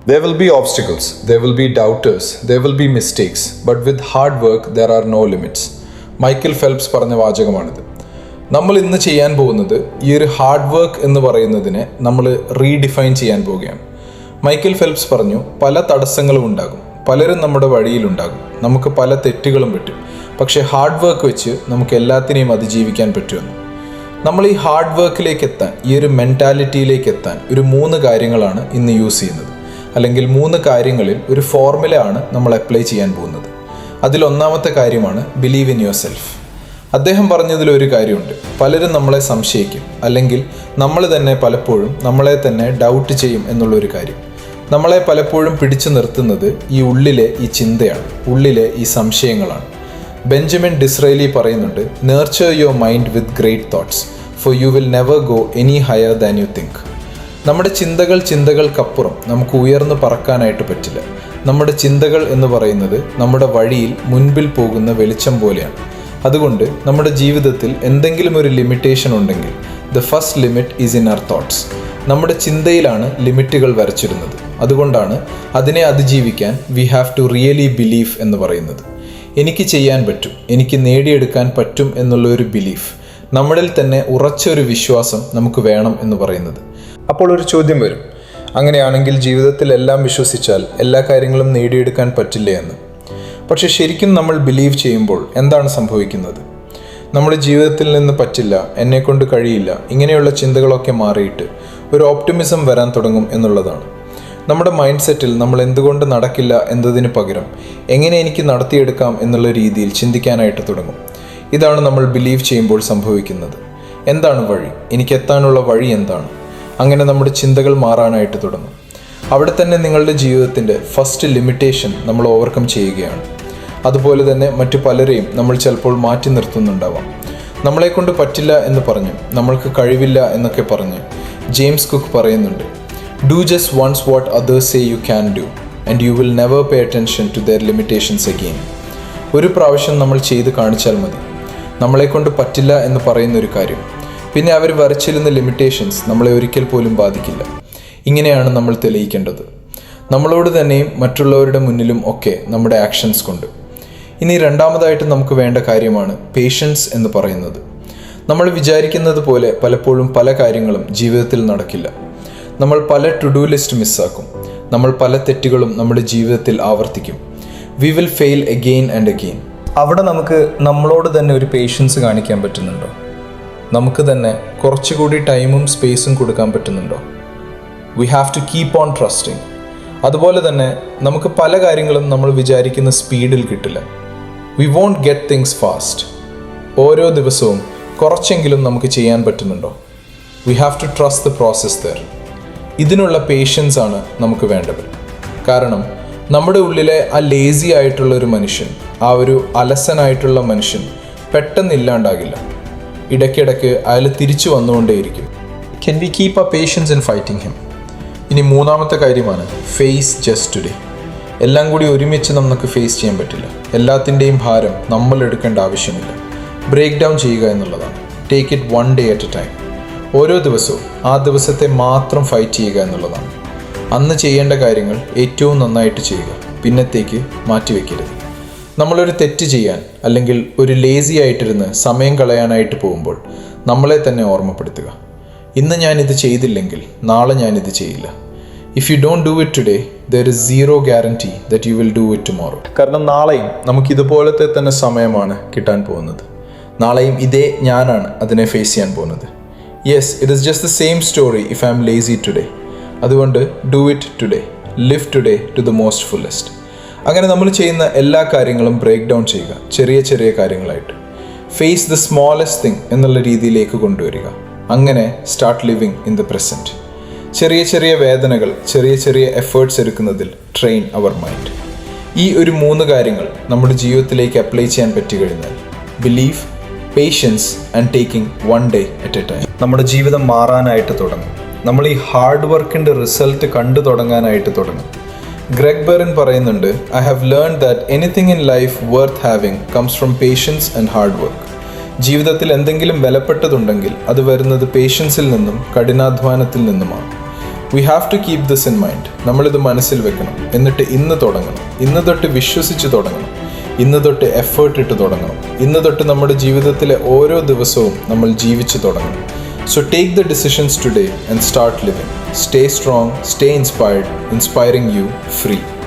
There will be obstacles, there will be doubters, there will be mistakes, but with hard work there are no limits. Michael Phelps പറഞ്ഞ വാചകമാണിത്. നമ്മൾ ഇന്ന് ചെയ്യാൻ പോകുന്നത് ഈ ഒരു hard work എന്ന് പറയുന്നതിനെ നമ്മൾ റീഡിഫൈൻ ചെയ്യാൻ പോവുകയാണ്. മൈക്കൽ ഫെൽപ്സ് പറഞ്ഞു, പല തടസ്സങ്ങളും ഉണ്ടാകും, പലരും നമ്മുടെ വഴിയിലുണ്ടാകും, നമുക്ക് പല തെറ്റുകളും പറ്റും, പക്ഷേ ഹാർഡ് വർക്ക് വെച്ച് നമുക്ക് എല്ലാത്തിനെയും അതിജീവിക്കാൻ പറ്റുമെന്ന്. നമ്മൾ ഈ ഹാർഡ് വർക്കിലേക്ക് എത്താൻ, ഈ ഒരു മെൻറ്റാലിറ്റിയിലേക്ക് എത്താൻ ഒരു 3 കാര്യങ്ങളാണ് ഇന്ന് യൂസ് ചെയ്യുന്നത്. അല്ലെങ്കിൽ 3 കാര്യങ്ങളിൽ ഒരു ഫോർമുല ആണ് നമ്മൾ അപ്ലൈ ചെയ്യാൻ പോകുന്നത്. അതിലൊന്നാമത്തെ കാര്യമാണ് ബിലീവ് ഇൻ യുവർ സെൽഫ്. അദ്ദേഹം പറഞ്ഞതിലൊരു കാര്യമുണ്ട്, പലരും നമ്മളെ സംശയിക്കും, അല്ലെങ്കിൽ നമ്മൾ തന്നെ പലപ്പോഴും നമ്മളെ തന്നെ ഡൗട്ട് ചെയ്യും എന്നുള്ളൊരു കാര്യം. നമ്മളെ പലപ്പോഴും പിടിച്ചു നിർത്തുന്നത് ഈ ഉള്ളിലെ ഈ ചിന്തയാണ്, ഉള്ളിലെ ഈ സംശയങ്ങളാണ്. ബെഞ്ചമിൻ ഡിസ്രേലി പറയുന്നുണ്ട്, nurture your mind with great thoughts, for you will never go any higher than you think. നമ്മുടെ ചിന്തകൾക്കപ്പുറം നമുക്ക് ഉയർന്നു പറക്കാനായിട്ട് പറ്റില്ല. നമ്മുടെ ചിന്തകൾ എന്ന് പറയുന്നത് നമ്മുടെ വഴിയിൽ മുൻപിൽ പോകുന്ന വെളിച്ചം പോലെയാണ്. അതുകൊണ്ട് നമ്മുടെ ജീവിതത്തിൽ എന്തെങ്കിലും ഒരു ലിമിറ്റേഷൻ ഉണ്ടെങ്കിൽ the first limit is in our thoughts. നമ്മുടെ ചിന്തയിലാണ് ലിമിറ്റുകൾ വരച്ചിരുന്നത്. അതുകൊണ്ടാണ് അതിനെ അതിജീവിക്കാൻ we have to really believe എന്ന് പറയുന്നത്. എനിക്ക് ചെയ്യാൻ പറ്റും, എനിക്ക് നേടിയെടുക്കാൻ പറ്റും എന്നുള്ള ഒരു ബിലീഫ്, നമ്മളിൽ തന്നെ ഉറച്ചൊരു വിശ്വാസം നമുക്ക് വേണം എന്ന് പറയുന്നത്. അപ്പോൾ ഒരു ചോദ്യം വരും, അങ്ങനെയാണെങ്കിൽ ജീവിതത്തിൽ എല്ലാം വിശ്വസിച്ചാൽ എല്ലാ കാര്യങ്ങളും നേടിയെടുക്കാൻ പറ്റില്ലേ എന്ന്. പക്ഷെ ശരിക്കും നമ്മൾ ബിലീവ് ചെയ്യുമ്പോൾ എന്താണ് സംഭവിക്കുന്നത്? നമ്മുടെ ജീവിതത്തിൽ നിന്ന് പറ്റില്ല, എന്നെക്കൊണ്ട് കഴിയില്ല, ഇങ്ങനെയുള്ള ചിന്തകളൊക്കെ മാറിയിട്ട് ഒരു ഓപ്റ്റിമിസം വരാൻ തുടങ്ങും എന്നുള്ളതാണ്. നമ്മുടെ മൈൻഡ് സെറ്റിൽ നമ്മൾ എന്തുകൊണ്ട് നടക്കില്ല എന്നതിന് പകരം എങ്ങനെ എനിക്ക് നടത്തിയെടുക്കാം എന്നുള്ള രീതിയിൽ ചിന്തിക്കാനായിട്ട് തുടങ്ങും. ഇതാണ് നമ്മൾ ബിലീവ് ചെയ്യുമ്പോൾ സംഭവിക്കുന്നത്. എന്താണ് വഴി? എനിക്ക് എത്താനുള്ള വഴി എന്താണ്? അങ്ങനെ നമ്മുടെ ചിന്തകൾ മാറാനായിട്ട് തുടങ്ങും. അവിടെ തന്നെ നിങ്ങളുടെ ജീവിതത്തിൻ്റെ ഫസ്റ്റ് ലിമിറ്റേഷൻ നമ്മൾ ഓവർകം ചെയ്യുകയാണ്. അതുപോലെ തന്നെ മറ്റു പലരെയും നമ്മൾ ചിലപ്പോൾ മാറ്റി നിർത്തുന്നുണ്ടാവാം. നമ്മളെക്കൊണ്ട് പറ്റില്ല എന്ന് പറഞ്ഞ്, നമ്മൾക്ക് കഴിവില്ല എന്നൊക്കെ പറഞ്ഞ് ജെയിംസ് കുക്ക് പറയുന്നുണ്ട്, do just once what others say you can do and you will never pay attention to their limitations again. ഒരു പ്രാവശ്യം നമ്മൾ ചെയ്ത് കാണിച്ചാൽ മതി നമ്മളെക്കൊണ്ട് പറ്റില്ല എന്ന് പറയുന്നൊരു കാര്യം. പിന്നെ അവർ വരച്ചിരുന്ന ലിമിറ്റേഷൻസ് നമ്മളെ ഒരിക്കൽ പോലും ബാധിക്കില്ല. ഇങ്ങനെയാണ് നമ്മൾ തെളിയിക്കേണ്ടത്, നമ്മളോട് തന്നെയും മറ്റുള്ളവരുടെ മുന്നിലും ഒക്കെ നമ്മുടെ ആക്ഷൻസ് കൊണ്ട്. ഇനി രണ്ടാമതായിട്ട് നമുക്ക് വേണ്ട കാര്യമാണ് പേഷ്യൻസ് എന്ന് പറയുന്നത്. നമ്മൾ വിചാരിക്കുന്നത് പോലെ പലപ്പോഴും പല കാര്യങ്ങളും ജീവിതത്തിൽ നടക്കില്ല. നമ്മൾ പല ടു ഡു ലിസ്റ്റ് മിസ്സാക്കും. നമ്മൾ പല തെറ്റുകളും നമ്മുടെ ജീവിതത്തിൽ ആവർത്തിക്കും. We will fail again and again. അവിടെ നമുക്ക് നമ്മളോട് തന്നെ ഒരു പേഷ്യൻസ് കാണിക്കാൻ പറ്റുന്നുണ്ടോ? നമുക്ക് തന്നെ കുറച്ചുകൂടി ടൈമും സ്പേസും കൊടുക്കാൻ പറ്റുന്നുണ്ടോ? We have to keep on trusting. അതുപോലെ തന്നെ നമുക്ക് പല കാര്യങ്ങളും നമ്മൾ വിചാരിക്കുന്ന സ്പീഡിൽ കിട്ടില്ല. We won't get things fast. ഓരോ ദിവസവും കുറച്ചെങ്കിലും നമുക്ക് ചെയ്യാൻ പറ്റുന്നുണ്ടോ? We have to trust the process ദർ. ഇതിനുള്ള പേഷ്യൻസ് ആണ് നമുക്ക് വേണ്ടത്. കാരണം നമ്മുടെ ഉള്ളിലെ ആ ലേസി ആയിട്ടുള്ള ഒരു മനുഷ്യൻ, ആ ഒരു അലസനായിട്ടുള്ള മനുഷ്യൻ പെട്ടെന്ന് ഇല്ലാണ്ടാകില്ല. ഇടയ്ക്കിടയ്ക്ക് അയാൾ തിരിച്ചു വന്നുകൊണ്ടേയിരിക്കും. Can we keep a patience in fighting him? ഇനി മൂന്നാമത്തെ കാര്യമാണ് ഫേസ് ജസ്റ്റ് ടുഡേ. എല്ലാം കൂടി ഒരുമിച്ച് നമുക്ക് ഫേസ് ചെയ്യാൻ പറ്റില്ല. എല്ലാത്തിൻ്റെയും ഭാരം നമ്മൾ എടുക്കേണ്ട ആവശ്യമില്ല. ബ്രേക്ക് ഡൗൺ ചെയ്യുക എന്നുള്ളതാണ്. Take it one day at a time. ഓരോ ദിവസവും ആ ദിവസത്തെ മാത്രം ഫൈറ്റ് ചെയ്യുക എന്നുള്ളതാണ്. അന്ന് ചെയ്യേണ്ട കാര്യങ്ങൾ ഏറ്റവും നന്നായിട്ട് ചെയ്യുക, പിന്നത്തേക്ക് മാറ്റിവെക്കരുത്. നമ്മളൊരു തെറ്റ് ചെയ്യാൻ അല്ലെങ്കിൽ ഒരു ലേസി ആയിട്ടിരുന്ന് സമയം കളയാനായിട്ട് പോകുമ്പോൾ നമ്മളെ തന്നെ ഓർമ്മപ്പെടുത്തുക, ഇന്ന് ഞാനിത് ചെയ്തില്ലെങ്കിൽ നാളെ ഞാനിത് ചെയ്യില്ല. If you don't do it today there is zero guarantee that you will do it tomorrow. കാരണം നാളെയും നമുക്ക് ഇതുപോലത്തെ തന്നെ സമയമാണ് കിട്ടാൻ പോകുന്നത്. നാളെയും ഇതേ ഞാനാണ് അതിനെ ഫേസ് ചെയ്യാൻ പോകുന്നത്. Yes, it is just the same story if I am lazy today. അതുകൊണ്ട് do it today, live today to the most fullest. അങ്ങനെ നമ്മൾ ചെയ്യുന്ന എല്ലാ കാര്യങ്ങളും ബ്രേക്ക് ഡൗൺ ചെയ്യുക, ചെറിയ ചെറിയ കാര്യങ്ങളായിട്ട്. ഫേസ് ദ സ്മോളസ്റ്റ് തിങ് എന്നുള്ള രീതിയിലേക്ക് കൊണ്ടുവരിക. അങ്ങനെ start living in the present. ചെറിയ ചെറിയ വേദനകൾ, ചെറിയ ചെറിയ എഫേർട്സ് എടുക്കുന്നതിൽ ട്രെയിൻ അവർ മൈൻഡ്. ഈ ഒരു 3 കാര്യങ്ങൾ നമ്മുടെ ജീവിതത്തിലേക്ക് അപ്ലൈ ചെയ്യാൻ പറ്റി കഴിഞ്ഞാൽ belief, patience and taking one day at a time, നമ്മുടെ ജീവിതം മാറാനായിട്ട് തുടങ്ങും. നമ്മൾ ഈ ഹാർഡ് വർക്കിൻ്റെ റിസൾട്ട് കണ്ടു തുടങ്ങാനായിട്ട് തുടങ്ങും. ഗ്രെഗ് ബെറിൻ പറയുന്നുണ്ട്, I have learn that anything in life worth having comes from patience and hard work. ജീവിതത്തിൽ എന്തെങ്കിലും വിലപ്പെട്ടതുണ്ടെങ്കിൽ അത് വരുന്നത് പേഷ്യൻസിൽ നിന്നും കഠിനാധ്വാനത്തിൽ നിന്നുമാണ്. We have to keep this in mind. നമ്മളിത് മനസ്സിൽ വെക്കണം. എന്നിട്ട് ഇന്ന് തുടങ്ങണം. ഇന്ന് തൊട്ട് വിശ്വസിച്ച് തുടങ്ങണം. ഇന്ന് തൊട്ട് എഫേർട്ട് ഇട്ട് തുടങ്ങണം. ഇന്ന് തൊട്ട് നമ്മുടെ ജീവിതത്തിലെ ഓരോ ദിവസവും നമ്മൾ ജീവിച്ച് തുടങ്ങണം. So take the decisions today and start living. Stay strong, stay inspired, inspiring you free.